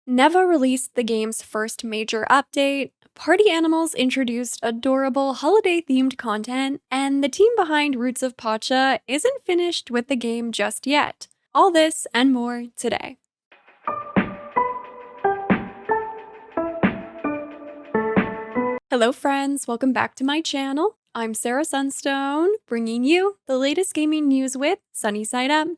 NEVA released the game's first major update, party animals introduced adorable holiday-themed content, and the team behind Roots of Pacha isn't finished with the game just yet. All this and more today. Hello friends, welcome back to my channel. I'm Sarah Sunstone, bringing you the latest gaming news with Sunnyside Up.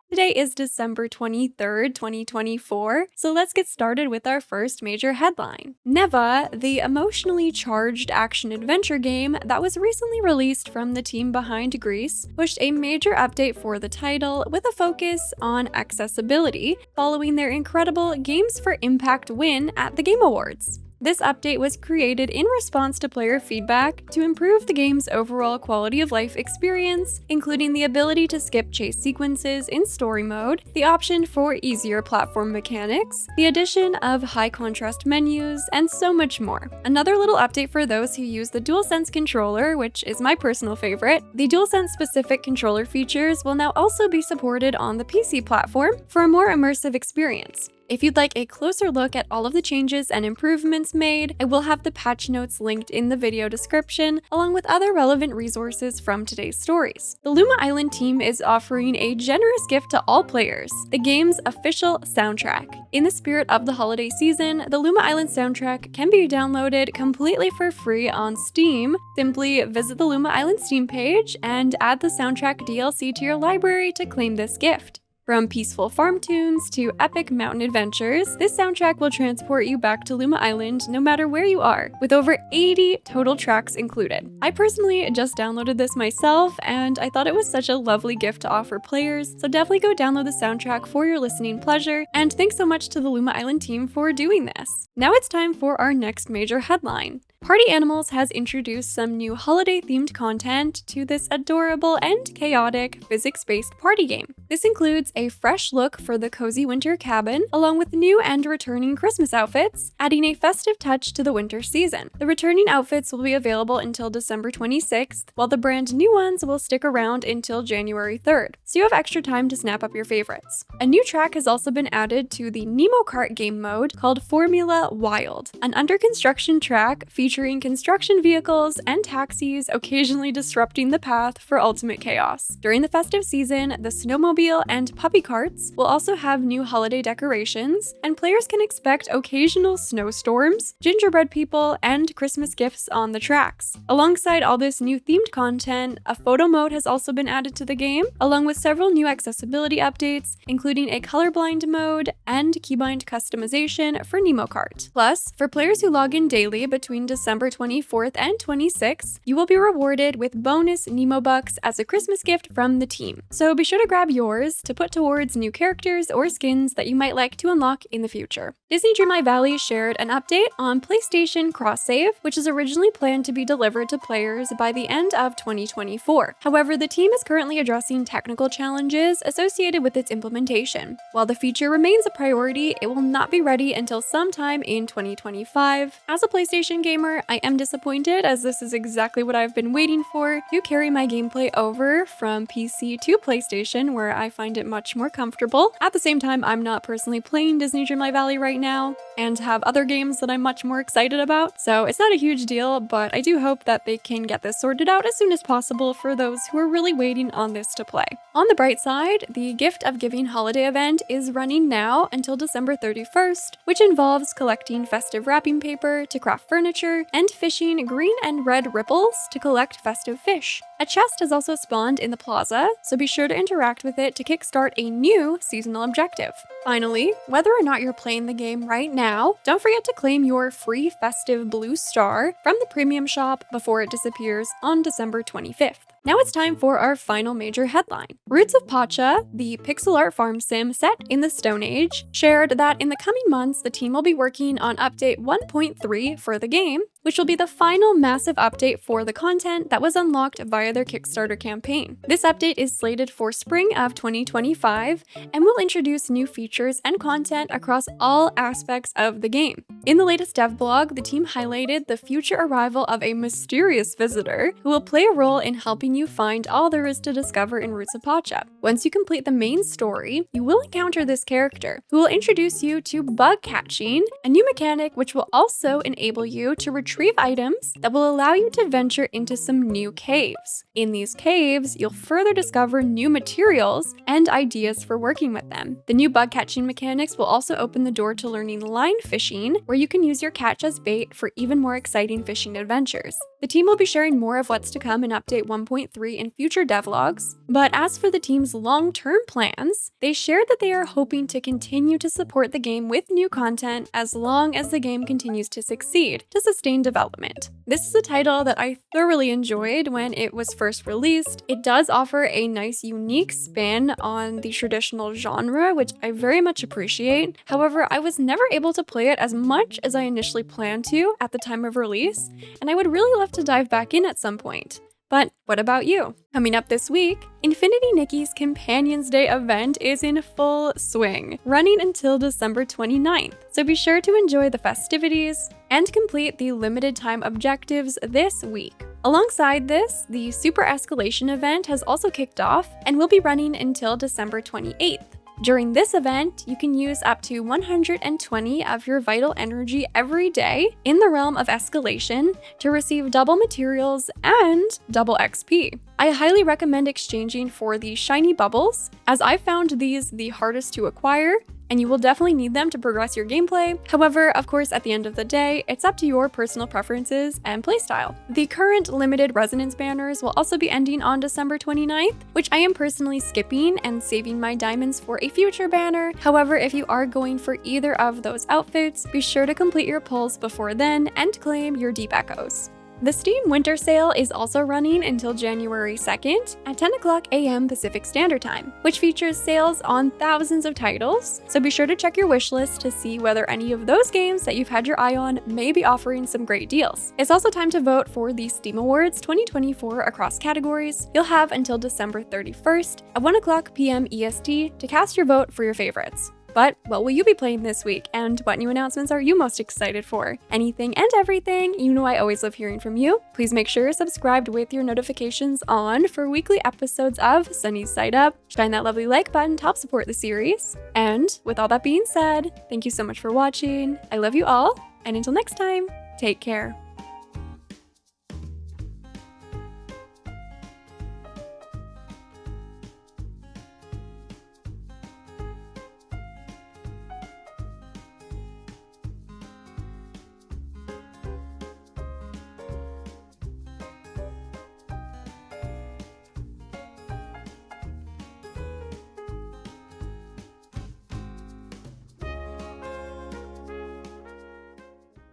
Today is December 23rd, 2024, so let's get started with our first major headline. NEVA, the emotionally charged action-adventure game that was recently released from the team behind Grease, pushed a major update for the title with a focus on accessibility, following their incredible Games for Impact win at the Game Awards. This update was created in response to player feedback to improve the game's overall quality of life experience, including the ability to skip chase sequences in story mode, the option for easier platform mechanics, the addition of high contrast menus, and so much more. Another little update for those who use the DualSense controller, which is my personal favorite, the DualSense specific controller features will now also be supported on the PC platform for a more immersive experience. If you'd like a closer look at all of the changes and improvements made, I will have the patch notes linked in the video description, along with other relevant resources from today's stories. The Luma Island team is offering a generous gift to all players, the game's official soundtrack. In the spirit of the holiday season, the Luma Island soundtrack can be downloaded completely for free on Steam. Simply visit the Luma Island Steam page and add the soundtrack DLC to your library to claim this gift. From peaceful farm tunes to epic mountain adventures, this soundtrack will transport you back to Luma Island no matter where you are, with over 80 total tracks included. I personally just downloaded this myself, and I thought it was such a lovely gift to offer players, so definitely go download the soundtrack for your listening pleasure, and thanks so much to the Luma Island team for doing this. Now it's time for our next major headline. Party Animals has introduced some new holiday-themed content to this adorable and chaotic physics-based party game. This includes a fresh look for the cozy winter cabin, along with new and returning Christmas outfits, adding a festive touch to the winter season. The returning outfits will be available until December 26th, while the brand new ones will stick around until January 3rd, so you have extra time to snap up your favorites. A new track has also been added to the Nemo Kart game mode called Formula Wild, an under-construction track featuring construction vehicles and taxis occasionally disrupting the path for ultimate chaos. During the festive season, the snowmobile and puppy carts will also have new holiday decorations, and players can expect occasional snowstorms, gingerbread people, and Christmas gifts on the tracks. Alongside all this new themed content, a photo mode has also been added to the game, along with several new accessibility updates, including a colorblind mode and keybind customization for Nemo Kart. Plus, for players who log in daily between December 24th and 26th, you will be rewarded with bonus Nemo Bucks as a Christmas gift from the team. So be sure to grab yours to put towards new characters or skins that you might like to unlock in the future. Disney Dreamlight Valley shared an update on PlayStation Cross-Save, which is originally planned to be delivered to players by the end of 2024. However, the team is currently addressing technical challenges associated with its implementation. While the feature remains a priority, it will not be ready until sometime in 2025. As a PlayStation gamer, I am disappointed, as this is exactly what I've been waiting for to carry my gameplay over from PC to PlayStation, where I find it much more comfortable. At the same time, I'm not personally playing Disney Dreamlight Valley right now and have other games that I'm much more excited about, so it's not a huge deal, but I do hope that they can get this sorted out as soon as possible for those who are really waiting on this to play. On the bright side, the Gift of Giving holiday event is running now until December 31st, which involves collecting festive wrapping paper to craft furniture and fishing green and red ripples to collect festive fish. A chest has also spawned in the plaza, so be sure to interact with it to kickstart a new seasonal objective. Finally, whether or not you're playing the game right now, don't forget to claim your free festive blue star from the premium shop before it disappears on December 25th. Now it's time for our final major headline. Roots of Pacha, the pixel art farm sim set in the Stone Age, shared that in the coming months the team will be working on update 1.3 for the game, which will be the final massive update for the content that was unlocked via their Kickstarter campaign. This update is slated for spring of 2025 and will introduce new features and content across all aspects of the game. In the latest dev blog, the team highlighted the future arrival of a mysterious visitor who will play a role in helping you find all there is to discover in Roots of Pacha. Once you complete the main story, you will encounter this character, who will introduce you to bug catching, a new mechanic which will also enable you to retrieve items that will allow you to venture into some new caves. In these caves, you'll further discover new materials and ideas for working with them. The new bug catching mechanics will also open the door to learning line fishing, where you can use your catch as bait for even more exciting fishing adventures. The team will be sharing more of what's to come in Update 1.3 in future devlogs, but as for the team's long-term plans, they shared that they are hoping to continue to support the game with new content as long as the game continues to succeed to sustain development. This is a title that I thoroughly enjoyed when it was first released. It does offer a nice, unique spin on the traditional genre, which I very much appreciate. However, I was never able to play it as much as I initially planned to at the time of release, and I would really love to dive back in at some point. But what about you? Coming up this week, Infinity Nikki's Companions Day event is in full swing, running until December 29th, so be sure to enjoy the festivities and complete the limited time objectives this week. Alongside this, the Super Escalation event has also kicked off and will be running until December 28th. During this event, you can use up to 120 of your vital energy every day in the realm of escalation to receive double materials and double XP. I highly recommend exchanging for the shiny bubbles, as I found these the hardest to acquire, and you will definitely need them to progress your gameplay. However, of course, at the end of the day, it's up to your personal preferences and playstyle. The current limited resonance banners will also be ending on December 29th, which I am personally skipping and saving my diamonds for a future banner. However, if you are going for either of those outfits, be sure to complete your pulls before then and claim your deep echoes. The Steam Winter Sale is also running until January 2nd at 10 o'clock a.m. Pacific Standard Time, which features sales on thousands of titles, so be sure to check your wishlist to see whether any of those games that you've had your eye on may be offering some great deals. It's also time to vote for the Steam Awards 2024 across categories. You'll have until December 31st at 1 o'clock p.m. EST to cast your vote for your favorites. But what will you be playing this week, and what new announcements are you most excited for? Anything and everything, you know I always love hearing from you. Please make sure you're subscribed with your notifications on for weekly episodes of Sunnyside Up. Shine that lovely like button to help support the series. And with all that being said, thank you so much for watching. I love you all, and until next time, take care.